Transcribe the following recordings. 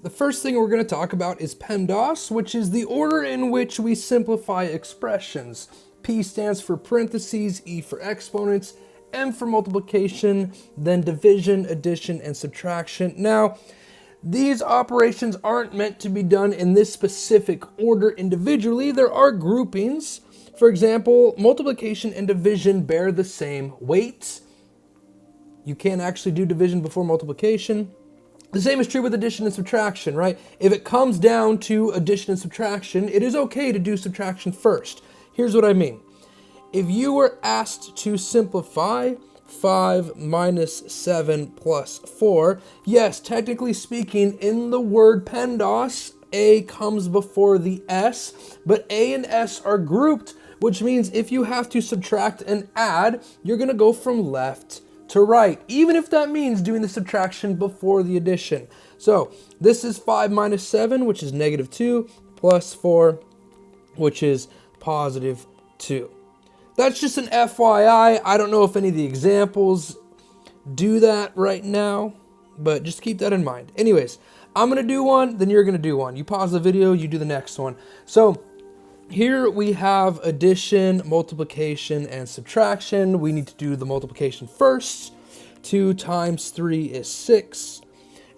The first thing we're going to talk about is PEMDAS, which is the order in which we simplify expressions. P stands for parentheses, E for exponents, M for multiplication, then division, addition, and subtraction. Now, these operations aren't meant to be done in this specific order individually. There are groupings. For example, multiplication and division bear the same weight. You can't actually do division before multiplication. The same is true with addition and subtraction, right? If it comes down to addition and subtraction, it is okay to do subtraction first. Here's what I mean. If you were asked to simplify 5 minus 7 plus 4, yes, technically speaking, in the word PEMDAS, A comes before the S, but A and S are grouped, which means if you have to subtract and add, you're going to go from left to right, even if that means doing the subtraction before the addition. So this is 5 minus 7, which is negative 2, plus 4, which is positive 2. That's just an FYI. I don't know if any of the examples do that right now, but just keep that in mind. Anyways, I'm going to do one, then you're going to do one. You pause the video, you do the next one. So here we have addition, multiplication, and subtraction. We need to do the multiplication first. 2 times 3 is 6.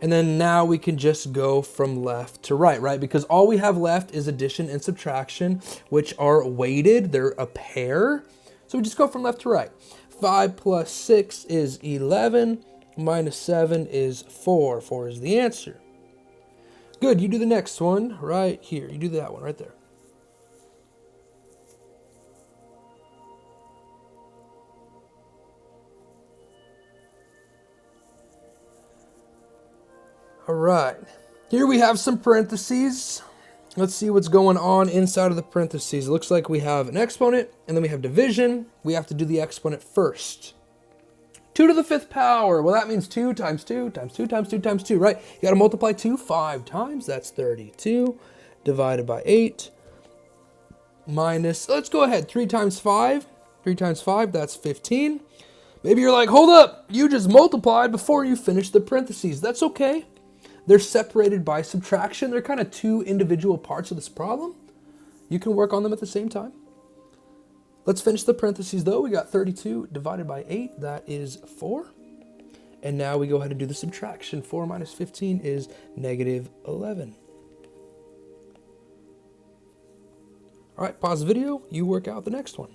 And then now we can just go from left to right, right? Because all we have left is addition and subtraction, which are weighted. They're a pair. So we just go from left to right. 5 plus 6 is 11. Minus 7 is 4. 4 is the answer. Good. You do the next one right here. You do that one right there. All right, here we have some parentheses. Let's see what's going on inside of the parentheses. It looks like we have an exponent, and then we have division. We have to do the exponent first. 2 to the 5th power. Well, that means 2 times 2 times 2 times 2 times 2, right? You got to multiply 2 5 times. That's 32 divided by 8 minus, let's go ahead, 3 times 5. 3 times 5, that's 15. Maybe you're like, hold up, you just multiplied before you finished the parentheses. That's okay. They're separated by subtraction. They're kind of two individual parts of this problem. You can work on them at the same time. Let's finish the parentheses though. We got 32 divided by 8. That is 4. And now we go ahead and do the subtraction. 4 minus 15 is negative 11. All right, pause the video. You work out the next one.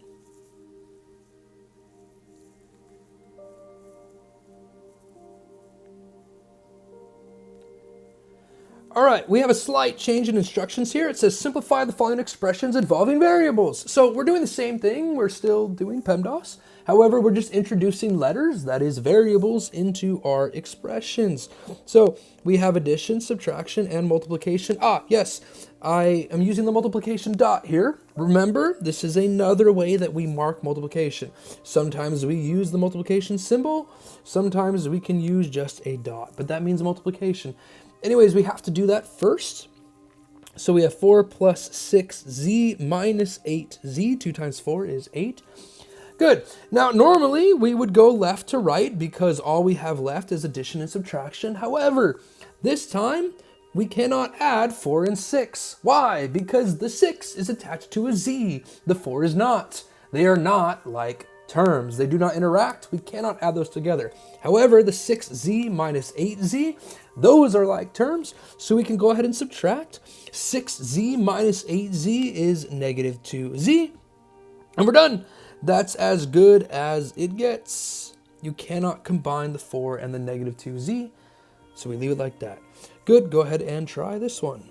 All right, we have a slight change in instructions here. It says simplify the following expressions involving variables. So we're doing the same thing. We're still doing PEMDAS. However, we're just introducing letters, that is variables, into our expressions. So we have addition, subtraction, and multiplication. Yes, I am using the multiplication dot here. Remember, this is another way that we mark multiplication. Sometimes we use the multiplication symbol. Sometimes we can use just a dot, but that means multiplication. Anyways, we have to do that first. So we have 4 plus 6z minus 8z. 2 times 4 is 8. Good. Now, normally we would go left to right because all we have left is addition and subtraction. However, this time we cannot add 4 and 6. Why? Because the 6 is attached to a z. The 4 is not. They are not like terms. They do not interact. We cannot add those together. However, the 6z minus 8z, those are like terms, so we can go ahead and subtract. 6z minus 8z is negative 2z, and we're done. That's as good as it gets. You cannot combine the 4 and the negative 2z, so we leave it like that. Good, go ahead and try this one.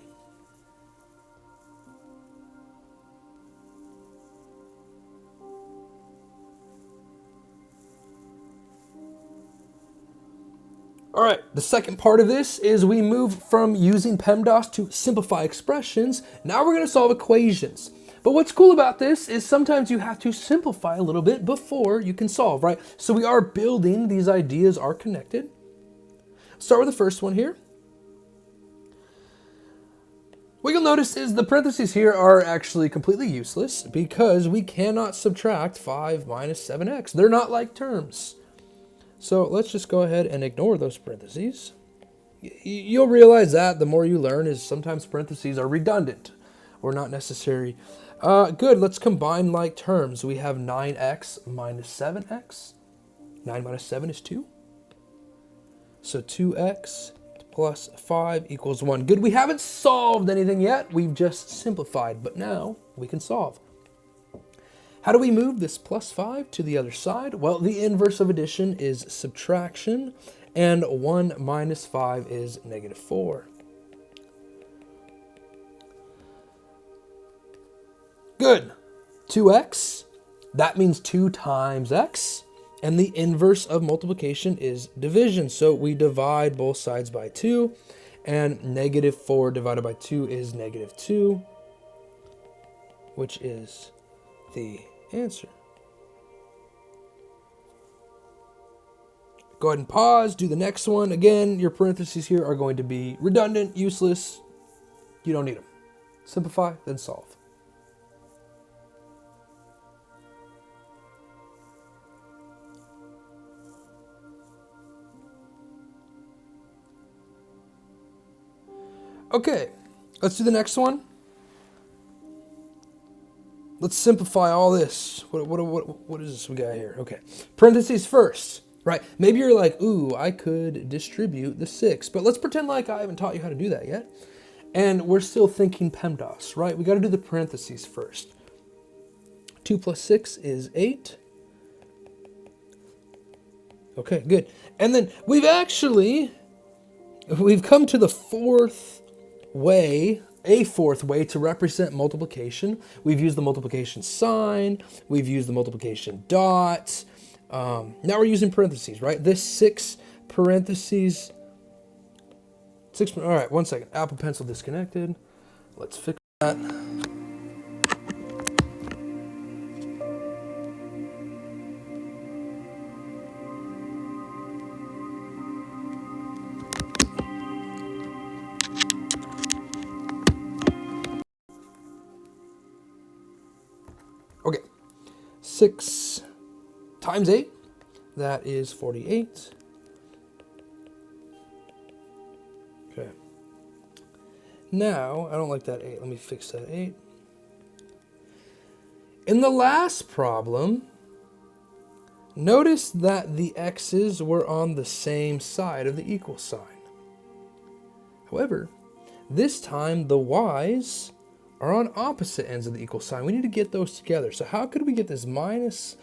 All right, the second part of this is we move from using PEMDAS to simplify expressions. Now we're going to solve equations. But what's cool about this is sometimes you have to simplify a little bit before you can solve, right? So we are building, these ideas are connected. Start with the first one here. What you'll notice is the parentheses here are actually completely useless because we cannot subtract 5 minus 7x. They're not like terms. So let's just go ahead and ignore those parentheses. you'll realize that the more you learn is sometimes parentheses are redundant or not necessary. Good, let's combine like terms. We have 9x minus 7x. 9 minus 7 is 2. So 2x plus 5 equals 1. Good, we haven't solved anything yet. We've just simplified, but now we can solve. How do we move this plus 5 to the other side? Well, the inverse of addition is subtraction, and 1 minus 5 is negative 4. Good. 2x, that means 2 times x, and the inverse of multiplication is division. So we divide both sides by 2, and negative 4 divided by 2 is negative 2, which is the answer. Go ahead and pause, do the next one. Again, your parentheses here are going to be redundant, useless. You don't need them. Simplify, then solve. Okay, let's do the next one. Let's simplify all this. What is this we got here? Okay, parentheses first, right? Maybe you're like, ooh, I could distribute the 6, but let's pretend like I haven't taught you how to do that yet. And we're still thinking PEMDAS, right? We got to do the parentheses first. 2 plus 6 is 8. Okay, good. And then we've come to the fourth way, a fourth way to represent multiplication. We've used the multiplication sign. We've used the multiplication dot. Now we're using parentheses, right? This 6 parentheses. All right, 1 second. Apple Pencil disconnected. Let's fix that. Okay, 6 times 8, that is 48. Okay. Now, I don't like that 8. Let me fix that 8. In the last problem, notice that the x's were on the same side of the equal sign. However, this time the y's are on opposite ends of the equal sign. We need to get those together. So how could we get this minus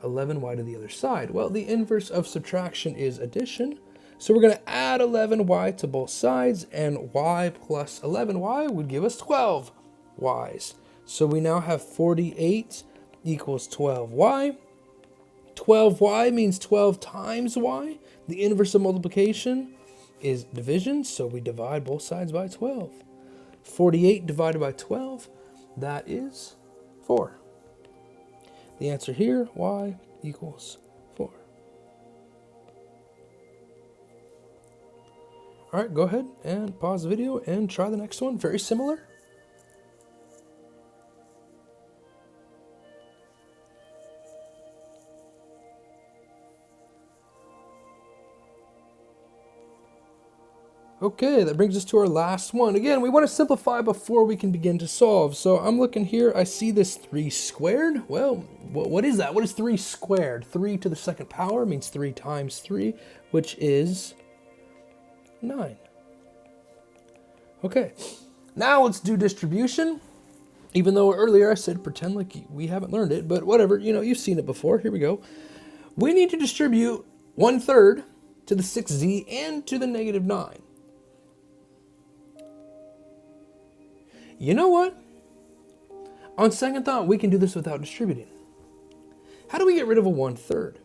11y to the other side? Well, the inverse of subtraction is addition. So we're going to add 11y to both sides, and y plus 11y would give us 12y's. So we now have 48 equals 12y. 12y means 12 times y. The inverse of multiplication is division, so we divide both sides by 12. 48 divided by 12, that is 4. The answer here, y equals 4. All right, go ahead and pause the video and try the next one. Very similar. Okay, that brings us to our last one. Again, we want to simplify before we can begin to solve. So I'm looking here, I see this 3 squared. Well, what is that? What is 3 squared? 3 to the second power means 3 times 3, which is 9. Okay, now let's do distribution. Even though earlier I said pretend like we haven't learned it, but whatever, you've seen it before. Here we go. We need to distribute 1/3 to the 6z and to the negative 9. You know what? On second thought, we can do this without distributing. How do we get rid of a 1/3?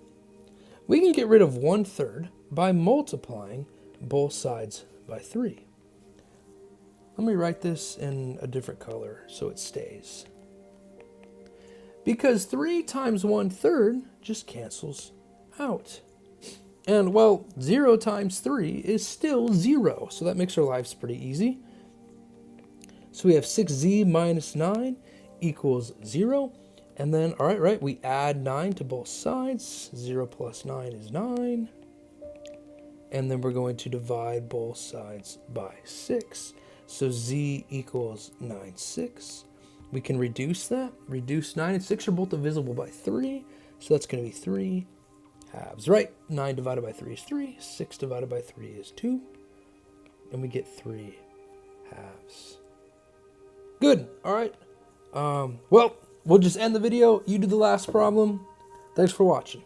We can get rid of 1/3 by multiplying both sides by 3. Let me write this in a different color so it stays. Because 3 times 1/3 just cancels out. And well, 0 times 3 is still 0, so that makes our lives pretty easy. So we have 6z minus 9 equals 0. And then, all right, we add 9 to both sides. 0 plus 9 is 9. and then we're going to divide both sides by 6. So z equals 9/6. We can reduce that. Reduce 9 and 6 are both divisible by 3, so that's going to be 3 halves. Right, 9 divided by 3 is 3, 6 divided by 3 is 2, and we get 3 halves. Good, all right. Well, we'll just end the video. You do the last problem. Thanks for watching.